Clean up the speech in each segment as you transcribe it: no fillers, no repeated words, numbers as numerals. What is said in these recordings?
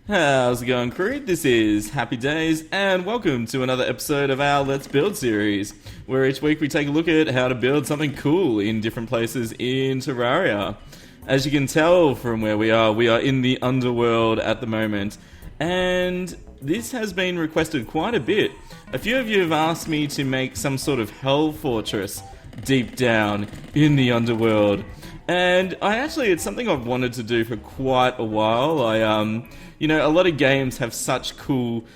How's it going, crew? This is Happy Days, and welcome to another episode of our Let's Build series, where each week we take a look at how to build something cool in different places in Terraria. As you can tell from where we are in the Underworld at the moment, and this has been requested quite a bit. A few of you have asked me to make some sort of hell fortress deep down in the Underworld. And it's something I've wanted to do for quite a while. A lot of games have such cool,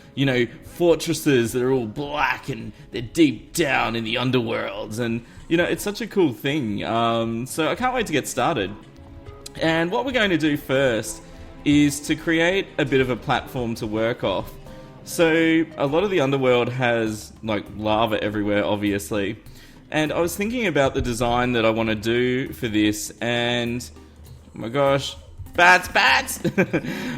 fortresses that are all black and they're deep down in the underworlds. And, it's such a cool thing. So I can't wait to get started. And what we're going to do first is to create a bit of a platform to work off. So a lot of the underworld has, lava everywhere, obviously. And I was thinking about the design that I want to do for this, and oh my gosh, bats!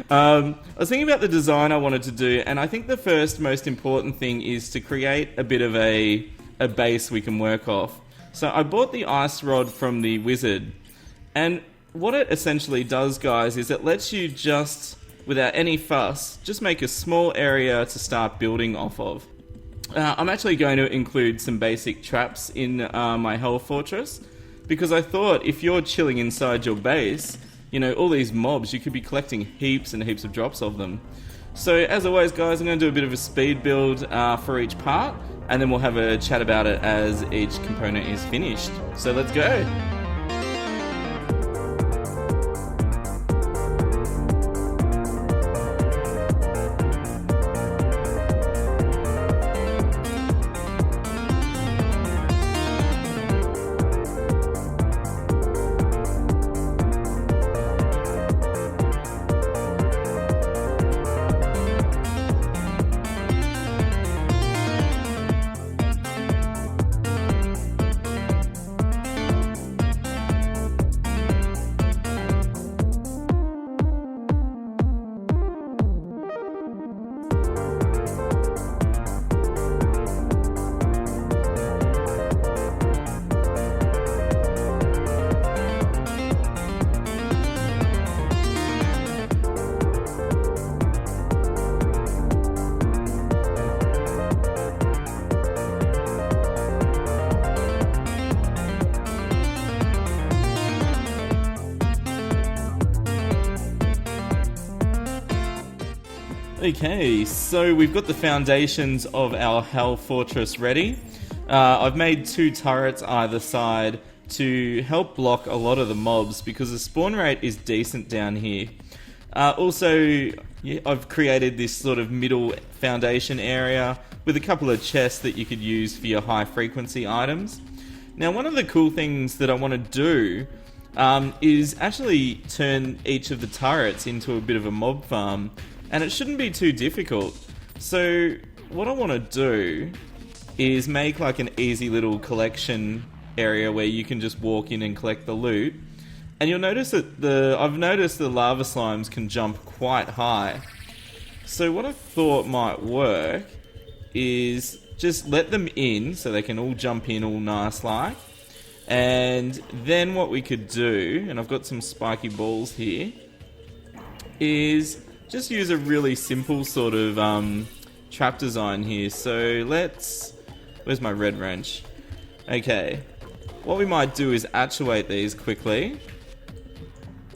I was thinking about the design I wanted to do, and I think the first most important thing is to create a bit of a base we can work off. So I bought the ice rod from the wizard, and what it essentially does, guys, is it lets you just, without any fuss, just make a small area to start building off of. I'm actually going to include some basic traps in my Hell Fortress, because I thought if you're chilling inside your base, all these mobs, you could be collecting heaps and heaps of drops of them. So as always, guys, I'm going to do a bit of a speed build for each part, and then we'll have a chat about it as each component is finished. So let's go! Okay, so we've got the foundations of our Hell Fortress ready. I've made 2 turrets either side to help block a lot of the mobs because the spawn rate is decent down here. I've created this sort of middle foundation area with a couple of chests that you could use for your high frequency items. Now, one of the cool things that I want to do is actually turn each of the turrets into a bit of a mob farm. And it shouldn't be too difficult. So what I want to do is make an easy little collection area where you can just walk in and collect the loot. And you'll notice that I've noticed the lava slimes can jump quite high. So what I thought might work is just let them in so they can all jump in all nice like. And then what we could do, and I've got some spiky balls here, is just use a really simple sort of trap design here. So where's my red wrench? Okay, what we might do is actuate these quickly.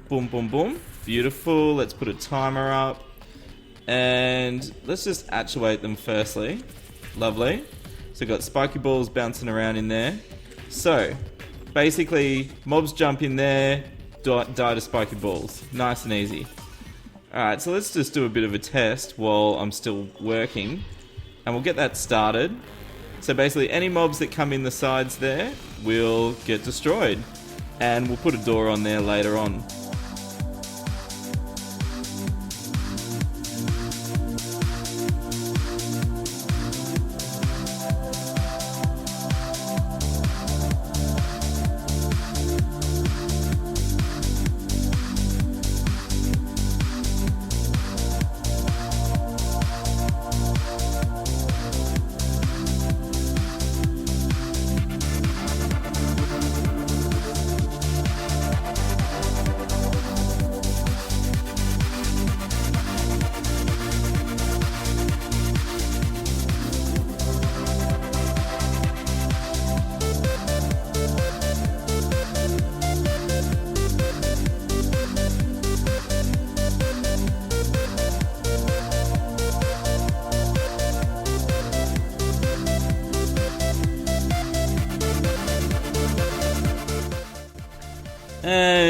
Boom, boom, boom. Beautiful. Let's put a timer up. And let's just actuate them firstly. Lovely. So we've got spiky balls bouncing around in there. So, basically, mobs jump in there, die to spiky balls. Nice and easy. Alright, so let's just do a bit of a test while I'm still working, and we'll get that started. So basically any mobs that come in the sides there will get destroyed, and we'll put a door on there later on.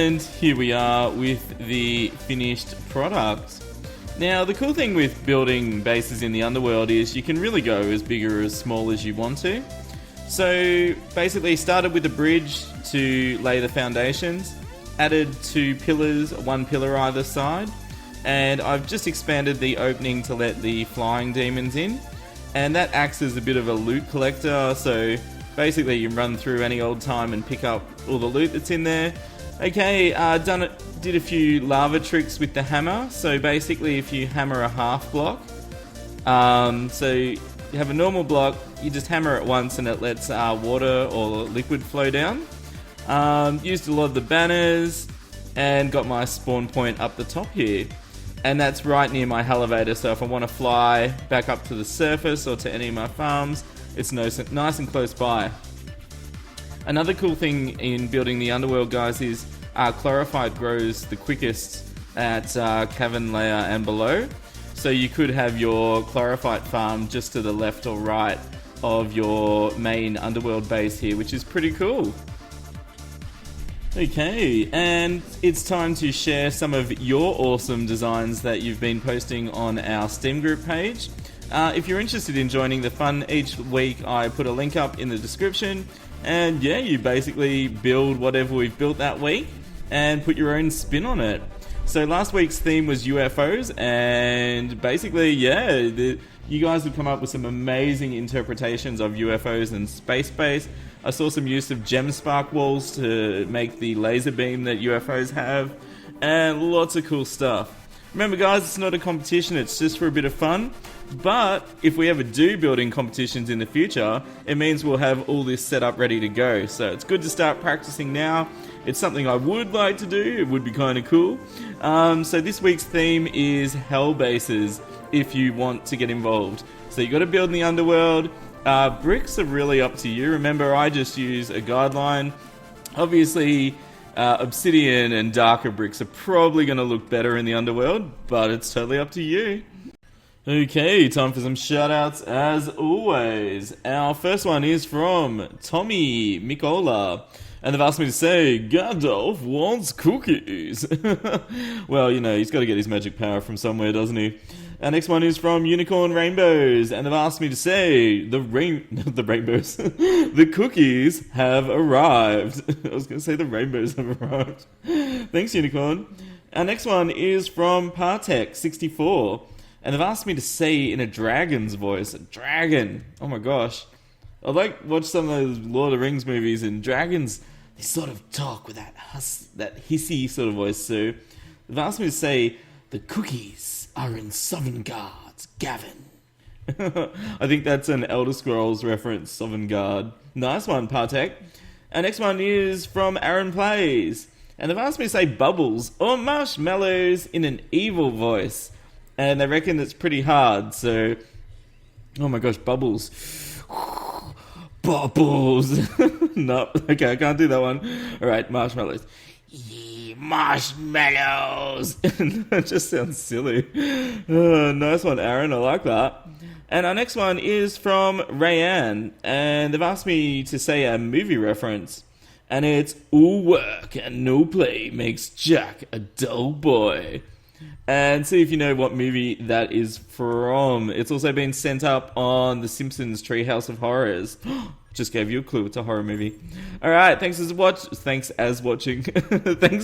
And here we are with the finished product. Now, the cool thing with building bases in the Underworld is you can really go as big or as small as you want to. So, basically started with a bridge to lay the foundations, added 2 pillars, 1 pillar either side, and I've just expanded the opening to let the flying demons in, and that acts as a bit of a loot collector, so basically you can run through any old time and pick up all the loot that's in there. Okay, did a few lava tricks with the hammer. So basically if you hammer a half block, so you have a normal block, you just hammer it once and it lets water or liquid flow down. Used a lot of the banners and got my spawn point up the top here. And that's right near my elevator, so if I want to fly back up to the surface or to any of my farms, it's nice and close by. Another cool thing in building the Underworld, guys, is chlorophyte grows the quickest at cavern layer and below. So you could have your chlorophyte farm just to the left or right of your main Underworld base here, which is pretty cool. Okay, and it's time to share some of your awesome designs that you've been posting on our Steam group page. If you're interested in joining the fun, each week I put a link up in the description, and yeah, you basically build whatever we've built that week and put your own spin on it. So last week's theme was UFOs, and basically, yeah, you guys have come up with some amazing interpretations of UFOs and space base. I saw some use of gem spark walls to make the laser beam that UFOs have, and lots of cool stuff. Remember, guys, it's not a competition, it's just for a bit of fun. But if we ever do building competitions in the future, it means we'll have all this set up ready to go. So it's good to start practicing now. It's something I would like to do. It would be kind of cool. So this week's theme is hell bases, if you want to get involved. So you got to build in the Underworld. Bricks are really up to you. Remember, I just use a guideline. Obviously, obsidian and darker bricks are probably going to look better in the Underworld, but it's totally up to you. Okay, time for some shoutouts as always. Our first one is from Tommy Mikola, and they've asked me to say, Gandalf wants cookies. Well, you know, he's got to get his magic power from somewhere, doesn't he? Our next one is from Unicorn Rainbows, and they've asked me to say, the rainbows, the cookies have arrived. I was going to say the rainbows have arrived. Thanks, Unicorn. Our next one is from Partek64. And they've asked me to say in a dragon's voice. A dragon. Oh my gosh. I watch some of those Lord of the Rings movies, and dragons, they sort of talk with that hissy sort of voice. So they've asked me to say, the cookies are in Sovngarde, Gavin. I think that's an Elder Scrolls reference, Sovngarde. Nice one, Partek. Our next one is from Aaron Plays. And they've asked me to say bubbles or marshmallows in an evil voice. And they reckon it's pretty hard, so... Oh my gosh, bubbles. Bubbles! No, okay, I can't do that one. Alright, marshmallows. Marshmallows! That just sounds silly. Nice one, Aaron, I like that. And our next one is from Rayanne, and they've asked me to say a movie reference. And it's, all work and no play makes Jack a dull boy. And see if you know what movie that is from. It's also been sent up on The Simpsons Treehouse of Horrors. Just gave you a clue, it's a horror movie. Alright, thanks for watching. Thanks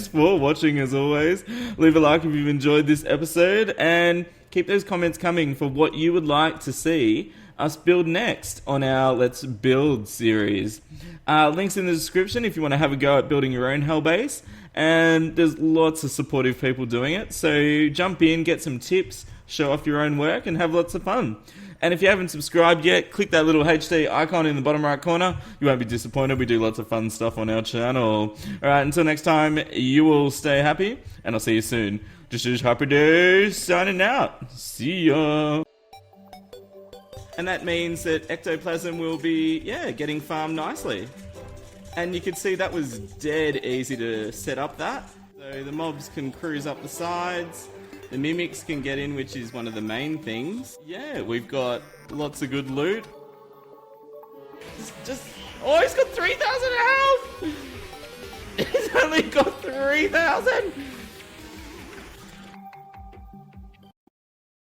for watching as always. Leave a like if you've enjoyed this episode, and keep those comments coming for what you would like to see us build next on our Let's Build series. Links in the description if you want to have a go at building your own hell base. And there's lots of supportive people doing it, so jump in, get some tips, show off your own work, and have lots of fun. And if you haven't subscribed yet, click that little HD icon in the bottom right corner. You won't be disappointed. We do lots of fun stuff on our channel. Alright, until next time, you will stay happy, and I'll see you soon. This is HappyDays signing out. See ya. And that means that ectoplasm will be, getting farmed nicely. And you can see that was dead easy to set up that. So the mobs can cruise up the sides. The mimics can get in, which is one of the main things. Yeah, we've got lots of good loot. Oh, he's got 3,000 health! He's only got 3,000. 3,000?